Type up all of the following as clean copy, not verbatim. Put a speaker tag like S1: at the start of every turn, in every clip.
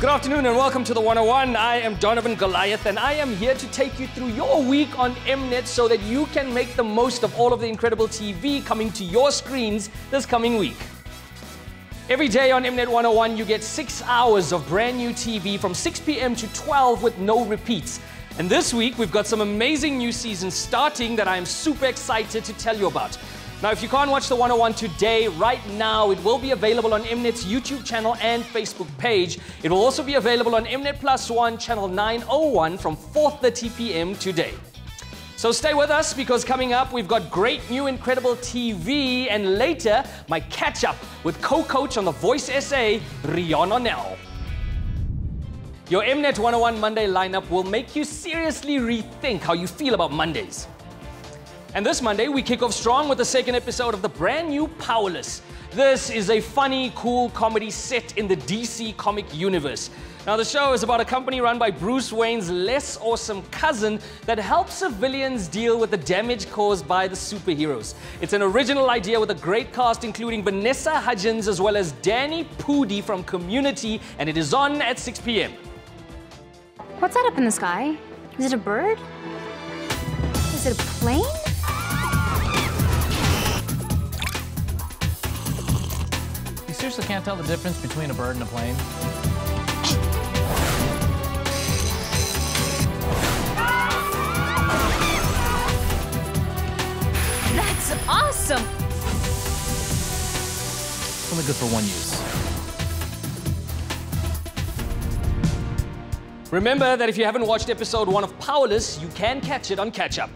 S1: Good afternoon and welcome to the 101. I am Donovan Goliath and I am here to take you through your week on Mnet so that you can make the most of all of the incredible TV coming to your screens this coming week. Every day on Mnet 101 you get 6 hours of brand new TV from 6 p.m. to 12 with no repeats. And this week we've got some amazing new seasons starting that I am super excited to tell you about. Now, if you can't watch the 101 today, right now, it will be available on Mnet's YouTube channel and Facebook page. It will also be available on Mnet Plus One, channel 901 from 4:30 p.m. today. So stay with us because coming up, we've got great new incredible TV and later, my catch-up with co-coach on The Voice SA, Rion O'Neill. Your Mnet 101 Monday lineup will make you seriously rethink how you feel about Mondays. And this Monday, we kick off strong with the second episode of the brand new Powerless. This is a funny, cool comedy set in the DC comic universe. Now, the show is about a company run by Bruce Wayne's less awesome cousin that helps civilians deal with the damage caused by the superheroes. It's an original idea with a great cast, including Vanessa Hudgens as well as Danny Pudi from Community, and it is on at 6 p.m.
S2: What's that up in the sky? Is it a bird? Is it a plane?
S3: You seriously can't tell the difference between a bird and a plane?
S2: That's awesome!
S3: It's only good for one use.
S1: Remember that if you haven't watched episode 1 of Powerless, you can catch it on Catch Up.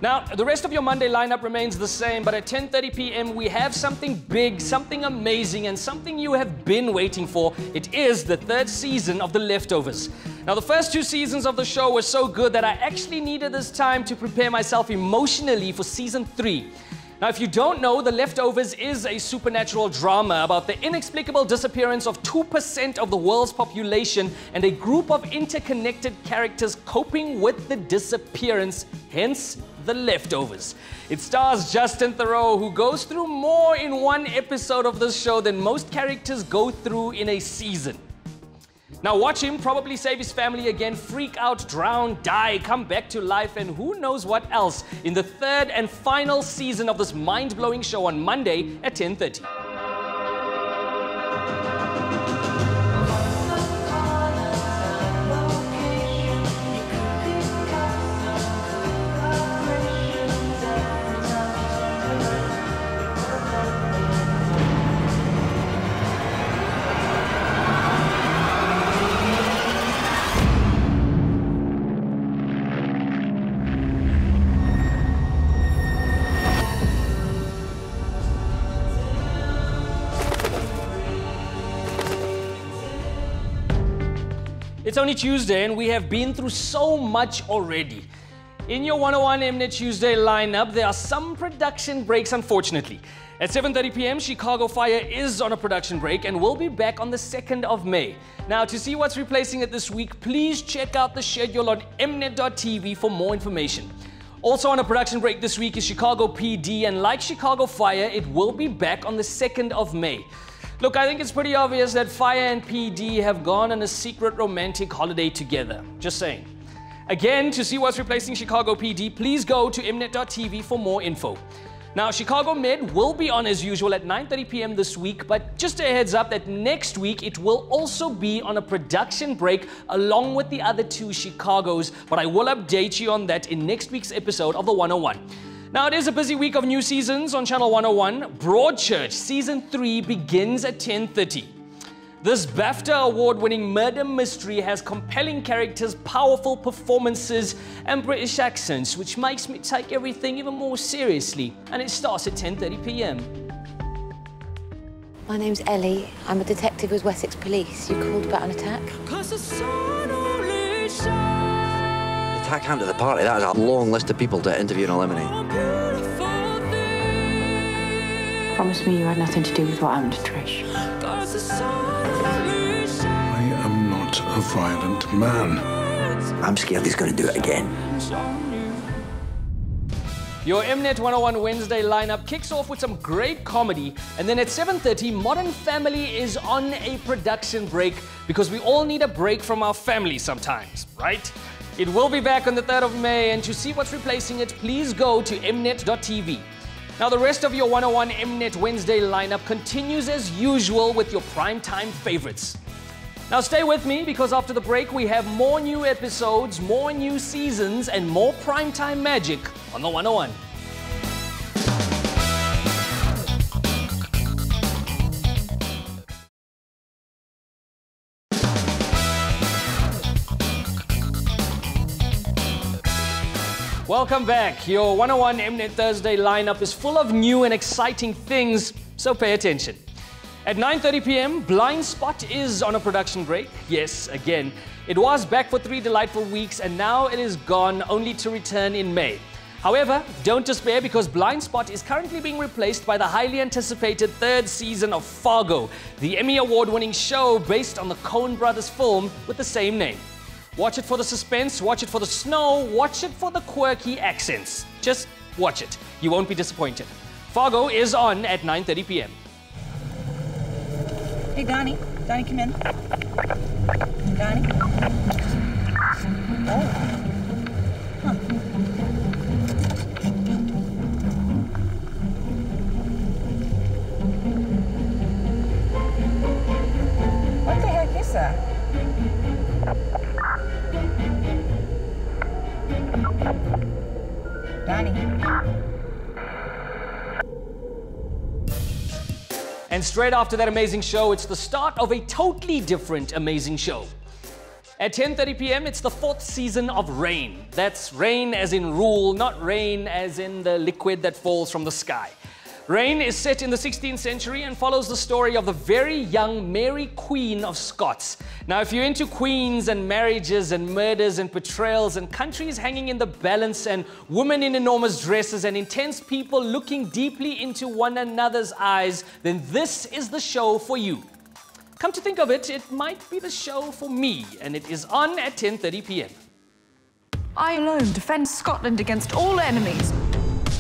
S1: Now, the rest of your Monday lineup remains the same, but at 10:30 p.m. we have something big, something amazing, and something you have been waiting for. It is the 3rd season of The Leftovers. Now, the first 2 seasons of the show were so good that I actually needed this time to prepare myself emotionally for season 3. Now, if you don't know, The Leftovers is a supernatural drama about the inexplicable disappearance of 2% of the world's population and a group of interconnected characters coping with the disappearance, hence The Leftovers. It stars Justin Theroux, who goes through more in one episode of this show than most characters go through in a season. Now watch him probably save his family again, freak out, drown, die, come back to life, and who knows what else in the 3rd and final season of this mind-blowing show on Monday at 10:30. It's only Tuesday and we have been through so much already. In your 101 Mnet Tuesday lineup, there are some production breaks, unfortunately. At 7:30 p.m., Chicago Fire is on a production break and will be back on the 2nd of May. Now, to see what's replacing it this week, please check out the schedule on mnet.tv for more information. Also on a production break this week is Chicago PD, and like Chicago Fire, it will be back on the 2nd of May. Look, I think it's pretty obvious that Fire and PD have gone on a secret romantic holiday together. Just saying. Again, to see what's replacing Chicago PD, please go to mnet.tv for more info. Now, Chicago Med will be on as usual at 9:30 p.m. this week, but just a heads up that next week it will also be on a production break along with the other 2 Chicagos, but I will update you on that in next week's episode of the 101. Now, it is a busy week of new seasons on Channel 101. Broadchurch Season 3 begins at 10:30. This BAFTA award-winning murder mystery has compelling characters, powerful performances, and British accents, which makes me take everything even more seriously. And it starts at 10:30 p.m.
S4: My name's Ellie. I'm a detective with Wessex Police. You called about an attack?
S5: Attack hand at the party, that is a long list of people to interview and eliminate.
S4: Promise me you had nothing to do with what happened to Trish.
S6: I am not a violent man.
S5: I'm scared he's going to do it again.
S1: Your Mnet 101 Wednesday lineup kicks off with some great comedy, and then at 7:30, Modern Family is on a production break because we all need a break from our family sometimes, right? It will be back on the 3rd of May, and to see what's replacing it, please go to mnet.tv. Now, the rest of your 101 Mnet Wednesday lineup continues as usual with your primetime favorites. Now, stay with me because after the break, we have more new episodes, more new seasons, and more primetime magic on the 101. Welcome back. Your 101 Mnet Thursday lineup is full of new and exciting things, so pay attention. At 9:30 p.m., Blindspot is on a production break. Yes, again. It was back for 3 delightful weeks, and now it is gone, only to return in May. However, don't despair because Blindspot is currently being replaced by the highly anticipated 3rd season of Fargo, the Emmy Award-winning show based on the Coen Brothers film with the same name. Watch it for the suspense, watch it for the snow, watch it for the quirky accents. Just watch it. You won't be disappointed. Fargo is on at 9:30 p.m.
S7: Hey, Donnie. Donnie, come in. Donnie? Oh. Huh. What the heck is that? Donnie.
S1: And straight after that amazing show, it's the start of a totally different amazing show. At 10:30 p.m., it's the 4th season of Rain. That's rain as in rule, not rain as in the liquid that falls from the sky. Rain is set in the 16th century and follows the story of the very young Mary Queen of Scots. Now, if you're into queens and marriages and murders and betrayals and countries hanging in the balance and women in enormous dresses and intense people looking deeply into one another's eyes, then this is the show for you. Come to think of it, it might be the show for me, and it is on at 10:30 p.m.
S8: I alone defend Scotland against all enemies.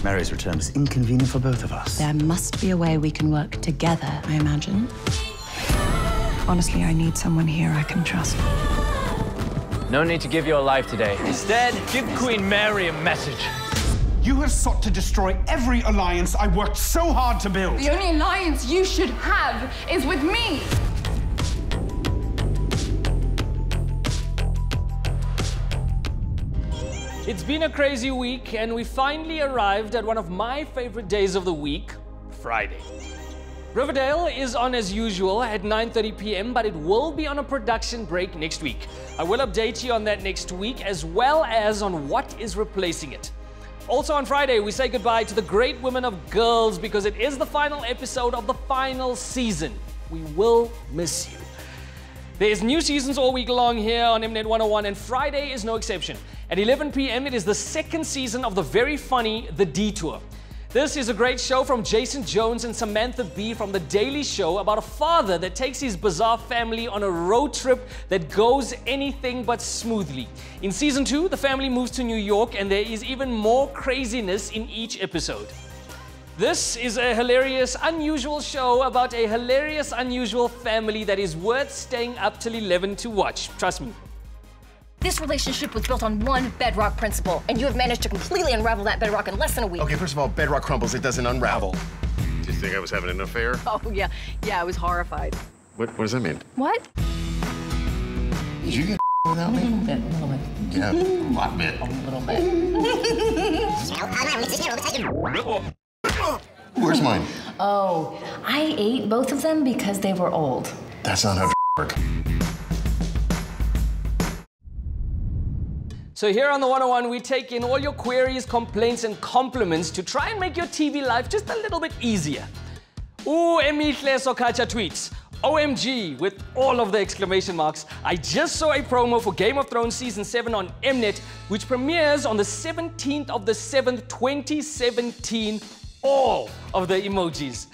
S9: Mary's return was inconvenient for both of us.
S10: There must be a way we can work together, I imagine.
S8: Honestly, I need someone here I can trust.
S3: No need to give your life today. Instead, give Queen Mary a message.
S11: You have sought to destroy every alliance I worked so hard to build.
S8: The only alliance you should have is with me.
S1: It's been a crazy week, and we finally arrived at one of my favorite days of the week, Friday. Riverdale is on as usual at 9:30 p.m., but it will be on a production break next week. I will update you on that next week, as well as on what is replacing it. Also on Friday, we say goodbye to the great women of Girls because it is the final episode of the final season. We will miss you. There's new seasons all week long here on Mnet 101, and Friday is no exception. At 11 p.m., it is the 2nd season of the very funny The Detour. This is a great show from Jason Jones and Samantha Bee from The Daily Show about a father that takes his bizarre family on a road trip that goes anything but smoothly. In season 2, the family moves to New York, and there is even more craziness in each episode. This is a hilarious, unusual show about a hilarious, unusual family that is worth staying up till 11 to watch. Trust me.
S12: This relationship was built on one bedrock principle, and you have managed to completely unravel that bedrock in less than a week.
S13: Okay, first of all, bedrock crumbles, it doesn't unravel.
S14: Did you think I was having an affair?
S12: Oh, yeah. Yeah, I was horrified.
S14: What does that mean?
S12: What?
S13: Did you get without me?
S12: A little bit.
S13: Yeah, a lot bit.
S12: A little bit.
S13: Where's mine?
S12: Oh, I ate both of them because they were old.
S13: That's not how it works.
S1: So here on the 101, we take in all your queries, complaints, and compliments to try and make your TV life just a little bit easier. Emihle Sokacha tweets, OMG, with all of the exclamation marks. I just saw a promo for Game of Thrones Season 7 on Mnet, which premieres on the 17th of the 7th, 2017. All of the emojis.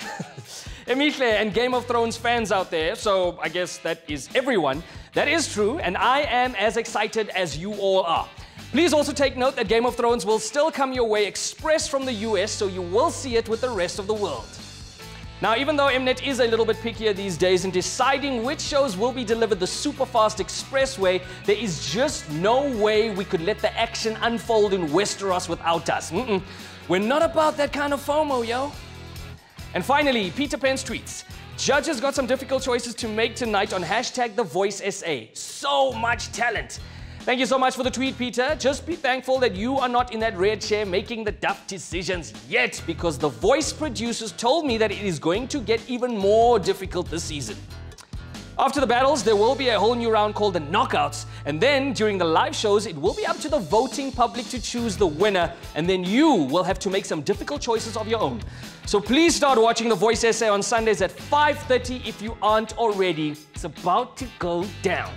S1: Emihle and Game of Thrones fans out there, so I guess that is everyone. That is true, and I am as excited as you all are. Please also take note that Game of Thrones will still come your way express from the US, so you will see it with the rest of the world. Now, even though Mnet is a little bit pickier these days in deciding which shows will be delivered the super-fast expressway, there is just no way we could let the action unfold in Westeros without us. We're not about that kind of FOMO, yo. And finally, Peter Pence tweets, "Judges got some difficult choices to make tonight on #TheVoiceSA. So much talent." Thank you so much for the tweet, Peter. Just be thankful that you are not in that red chair making the tough decisions yet, because the Voice producers told me that it is going to get even more difficult this season. After the battles, there will be a whole new round called the Knockouts, and then during the live shows, it will be up to the voting public to choose the winner, and then you will have to make some difficult choices of your own. So please start watching The Voice SA on Sundays at 5:30 if you aren't already. It's about to go down.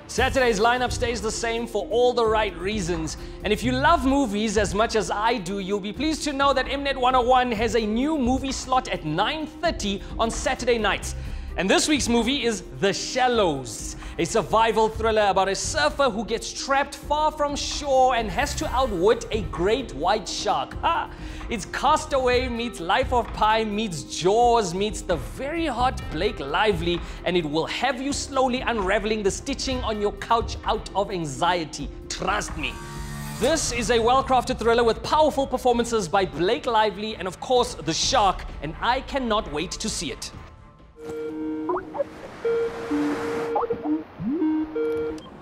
S1: Saturday's lineup stays the same for all the right reasons. And if you love movies as much as I do, you'll be pleased to know that Mnet 101 has a new movie slot at 9:30 on Saturday nights. And this week's movie is The Shallows, a survival thriller about a surfer who gets trapped far from shore and has to outwit a great white shark. It's Castaway meets Life of Pi meets Jaws meets the very hot Blake Lively, and it will have you slowly unraveling the stitching on your couch out of anxiety. Trust me. This is a well-crafted thriller with powerful performances by Blake Lively and of course the shark, and I cannot wait to see it.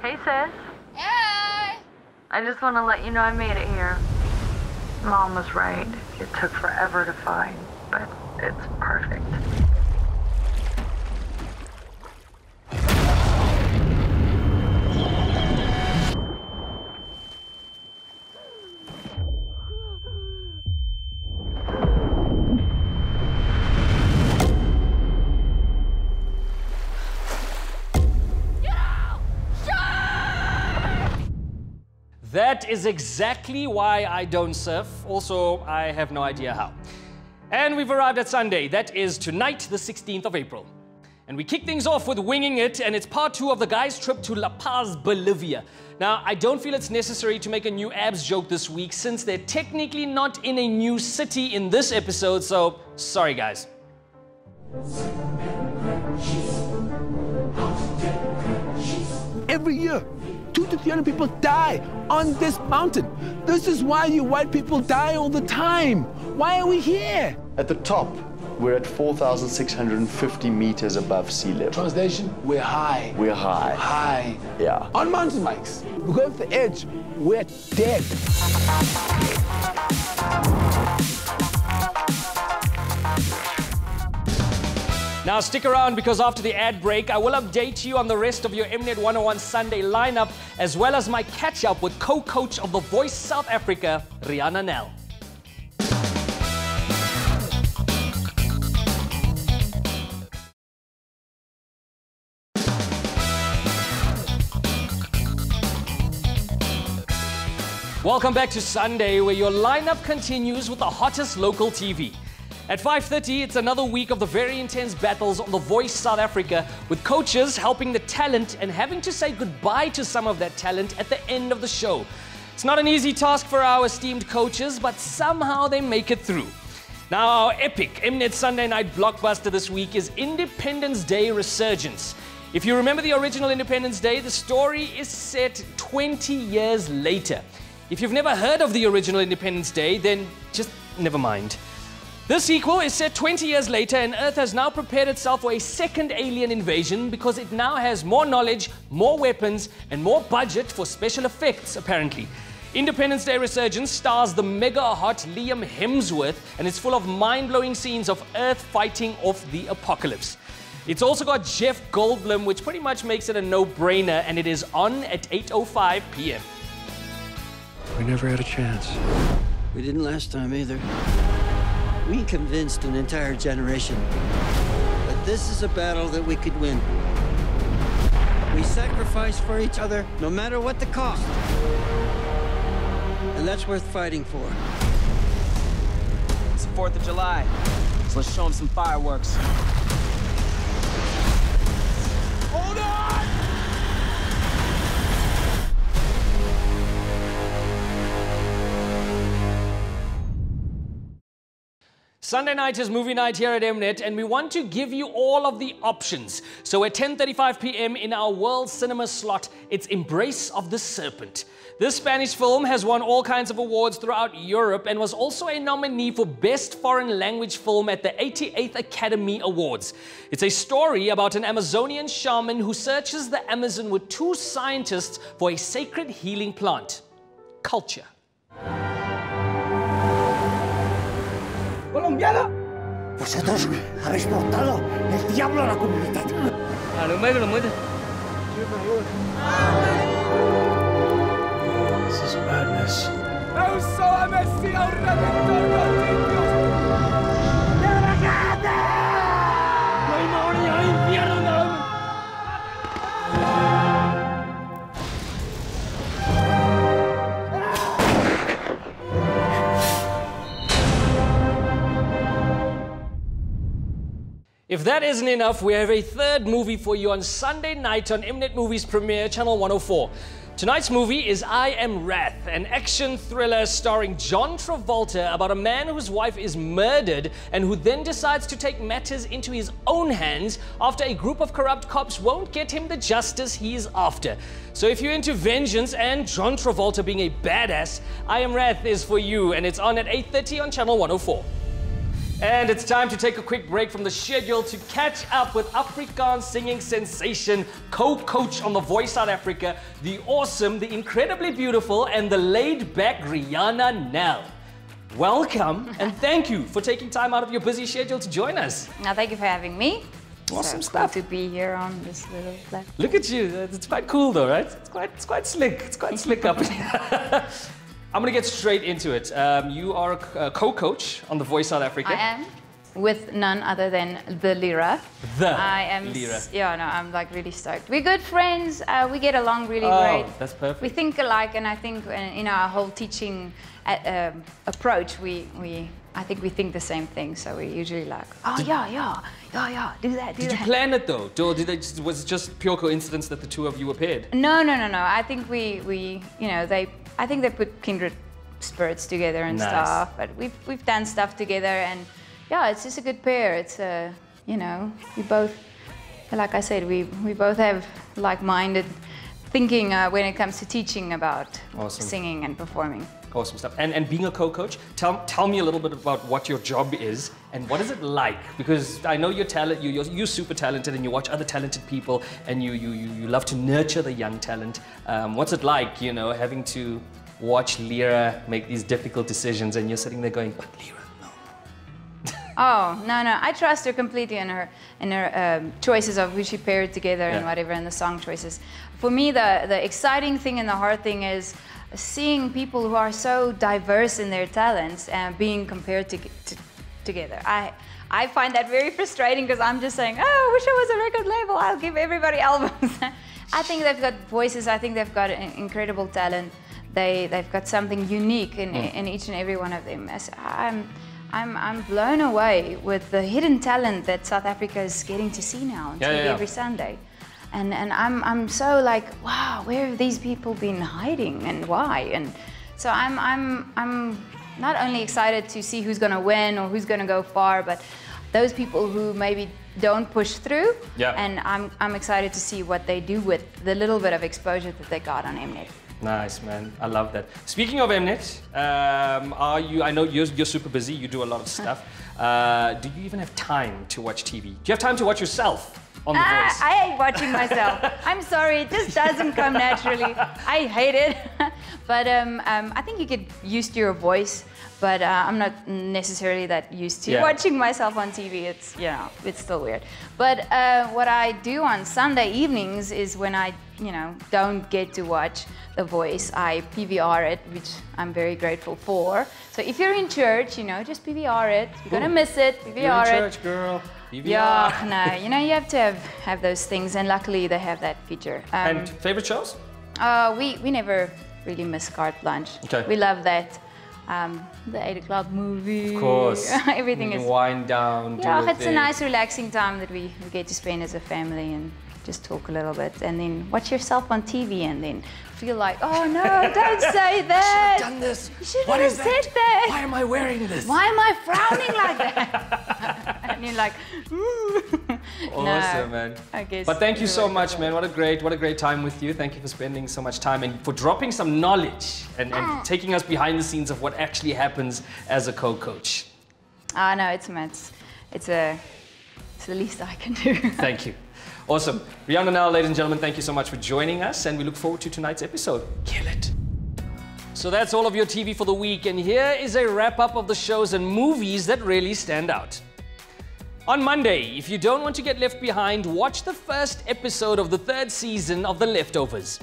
S15: Hey, sis. Hey! I just want to let you know I made it here. Mom was right. It took forever to find, but it's perfect.
S1: That is exactly why I don't surf. Also, I have no idea how. And we've arrived at Sunday. That is tonight, the 16th of April. And we kick things off with Winging It, and it's part 2 of the guys' trip to Paz Bolivia. Now, I don't feel it's necessary to make a new abs joke this week, since they're technically not in a new city in this episode, so sorry guys.
S16: Every year, 200 to 300 people die on this mountain. This is why you white people die all the time. Why are we here?
S17: At the top, we're at 4,650 meters above sea level.
S16: Translation, we're high.
S17: We're high.
S16: High.
S17: Yeah.
S16: On mountain bikes, we go off the edge, we're dead.
S1: Now stick around, because after the ad break, I will update you on the rest of your Mnet 101 Sunday lineup, as well as my catch-up with co-coach of The Voice South Africa, Rihanna Nell. Welcome back to Sunday, where your lineup continues with the hottest local TV. At 5:30, it's another week of the very intense battles on The Voice South Africa, with coaches helping the talent and having to say goodbye to some of that talent at the end of the show. It's not an easy task for our esteemed coaches, but somehow they make it through. Now, our epic Mnet Sunday night blockbuster this week is Independence Day Resurgence. If you remember the original Independence Day, the story is set 20 years later. If you've never heard of the original Independence Day, then just never mind. This sequel is set 20 years later, and Earth has now prepared itself for a second alien invasion because it now has more knowledge, more weapons, and more budget for special effects, apparently. Independence Day Resurgence stars the mega-hot Liam Hemsworth, and it's full of mind-blowing scenes of Earth fighting off the apocalypse. It's also got Jeff Goldblum, which pretty much makes it a no-brainer, and it is on at 8:05 p.m.
S5: We never had a chance. We didn't last time either. We convinced an entire generation that this is a battle that we could win. We sacrifice for each other, no matter what the cost. And that's worth fighting for.
S18: It's the 4th of July, so let's show them some fireworks.
S16: Hold on!
S1: Sunday night is movie night here at Mnet, and we want to give you all of the options. So at 10:35 p.m. in our world cinema slot, it's Embrace of the Serpent. This Spanish film has won all kinds of awards throughout Europe and was also a nominee for Best Foreign Language Film at the 88th Academy Awards. It's a story about an Amazonian shaman who searches the Amazon with two scientists for a sacred healing plant. Culture.
S19: ¡Colombiano! Vosotros habéis portado el diablo a la comunidad.
S16: This is madness.
S1: If that isn't enough, we have a third movie for you on Sunday night on Mnet Movies Premiere, Channel 104. Tonight's movie is I Am Wrath, an action thriller starring John Travolta about a man whose wife is murdered and who then decides to take matters into his own hands after a group of corrupt cops won't get him the justice he is after. So if you're into vengeance and John Travolta being a badass, I Am Wrath is for you, and it's on at 8:30 on Channel 104. And it's time to take a quick break from the schedule to catch up with Afrikaans singing sensation, co-coach on The Voice South Africa, the awesome, the incredibly beautiful, and the laid-back Rihanna Nell. Welcome, and thank you for taking time out of your busy schedule to join us.
S20: Now, thank you for having me.
S1: Awesome
S20: so
S1: stuff.
S20: Cool to be here on this little platform.
S1: Look at you. It's quite cool, though, right? It's quite slick. It's quite slick up here. I'm going to get straight into it. You are a co-coach on The Voice South Africa.
S20: I am, with none other than the Lira. I am,
S1: Lira.
S20: Yeah, no, I'm like really stoked. We're good friends. We get along really great.
S1: That's perfect.
S20: We think alike, and I think in our whole teaching approach, I think we think the same thing. So we usually like, oh yeah, do that.
S1: Did you plan it though? Or was it just pure coincidence that the two of you were paired?
S20: No. I think I think they put kindred spirits together and stuff. But we've done stuff together, and yeah, it's just a good pair. It's we both, like I said, we both have like-minded thinking when it comes to teaching about singing and performing.
S1: Awesome stuff. And being a co-coach, tell me a little bit about what your job is and what is it like? Because I know you're super talented and you watch other talented people and you love to nurture the young talent. What's it like, having to watch Lira make these difficult decisions and you're sitting there going, but Lira, no.
S20: Oh, no. I trust her completely in her choices of who she paired together and whatever, and the song choices. For me, the exciting thing and the hard thing is seeing people who are so diverse in their talents and being compared together. I find that very frustrating because I'm just saying, oh, I wish I was a record label. I'll give everybody albums. I think they've got voices. I think they've got an incredible talent. They've got something unique in each and every one of them. I'm blown away with the hidden talent that South Africa is getting to see now on TV every Sunday. And I'm so like, wow, where have these people been hiding and why? And so I'm not only excited to see who's going to win or who's going to go far, but those people who maybe don't push through. And I'm excited to see what they do with the little bit of exposure that they got on Mnet.
S1: Nice, man. I love that. Speaking of Mnet, I know you're super busy. You do a lot of stuff. Do you even have time to watch TV? Do you have time to watch yourself on The Voice?
S20: I hate watching myself. I'm sorry, it just doesn't come naturally. I hate it. But I think you get used to your voice, but I'm not necessarily that used to watching myself on TV. It's, it's still weird. But what I do on Sunday evenings is when I, don't get to watch The Voice, I PVR it, which I'm very grateful for. So if you're in church, just PVR it. You're gonna miss it, PVR it.
S1: You're in church, girl. PVR.
S20: Yeah, no, you have to have those things, and luckily they have that feature.
S1: And favorite shows?
S20: We never really miss Carte Blanche.
S1: Okay.
S20: We love that. The 8 o'clock movie.
S1: Of course.
S20: Everything is.
S1: Wind down.
S20: Yeah, it's a nice, relaxing time that we get to spend as a family, and just talk a little bit, and then watch yourself on TV, and then feel like, oh no, don't say that.
S1: I should have done this.
S20: You shouldn't
S1: What
S20: have
S1: is
S20: said that.
S1: Why am I wearing this?
S20: Why am I frowning like that? And you're like, ooh.
S1: Awesome, man.
S20: I guess.
S1: But thank you so much, man. What a great time with you. Thank you for spending so much time and for dropping some knowledge and taking us behind the scenes of what actually happens as a co-coach.
S20: No, it's the least I can do.
S1: Thank you. Awesome. Rihanna now, ladies and gentlemen, thank you so much for joining us, and we look forward to tonight's episode. Kill it. So that's all of your TV for the week, and here is a wrap-up of the shows and movies that really stand out. On Monday, if you don't want to get left behind, watch the first episode of the 3rd season of The Leftovers.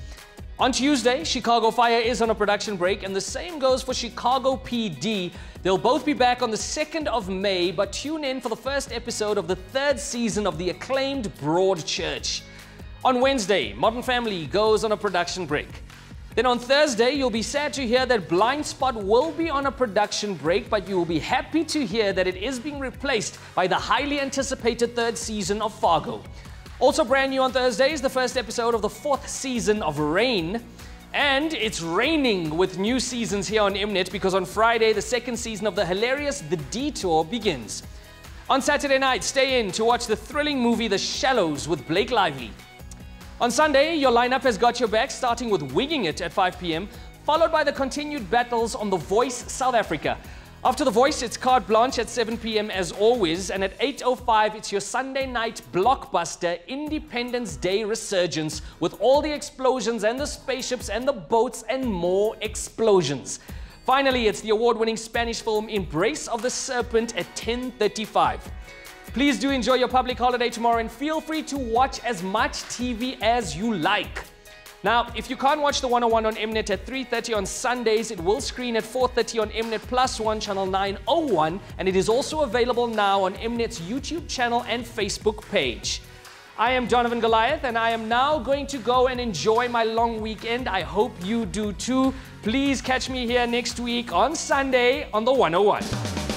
S1: On Tuesday, Chicago Fire is on a production break, and the same goes for Chicago PD. They'll both be back on the 2nd of May, but tune in for the first episode of the 3rd season of the acclaimed Broadchurch. On Wednesday, Modern Family goes on a production break. Then on Thursday, you'll be sad to hear that Blindspot will be on a production break, but you will be happy to hear that it is being replaced by the highly anticipated 3rd season of Fargo. Also brand new on Thursday is the first episode of the 4th season of Reign. And it's raining with new seasons here on Mnet because on Friday, the 2nd season of the hilarious The Detour begins. On Saturday night, stay in to watch the thrilling movie The Shallows with Blake Lively. On Sunday, your lineup has got your back, starting with Wigging It at 5 p.m, followed by the continued battles on The Voice South Africa. After The Voice, it's Carte Blanche at 7 p.m. as always, and at 8:05, it's your Sunday night blockbuster Independence Day resurgence with all the explosions and the spaceships and the boats and more explosions. Finally, it's the award-winning Spanish film Embrace of the Serpent at 10:35. Please do enjoy your public holiday tomorrow and feel free to watch as much TV as you like. Now, if you can't watch the 101 on Mnet at 3:30 on Sundays, it will screen at 4:30 on Mnet Plus One, channel 901, and it is also available now on Mnet's YouTube channel and Facebook page. I am Donovan Goliath, and I am now going to go and enjoy my long weekend. I hope you do too. Please catch me here next week on Sunday on the 101.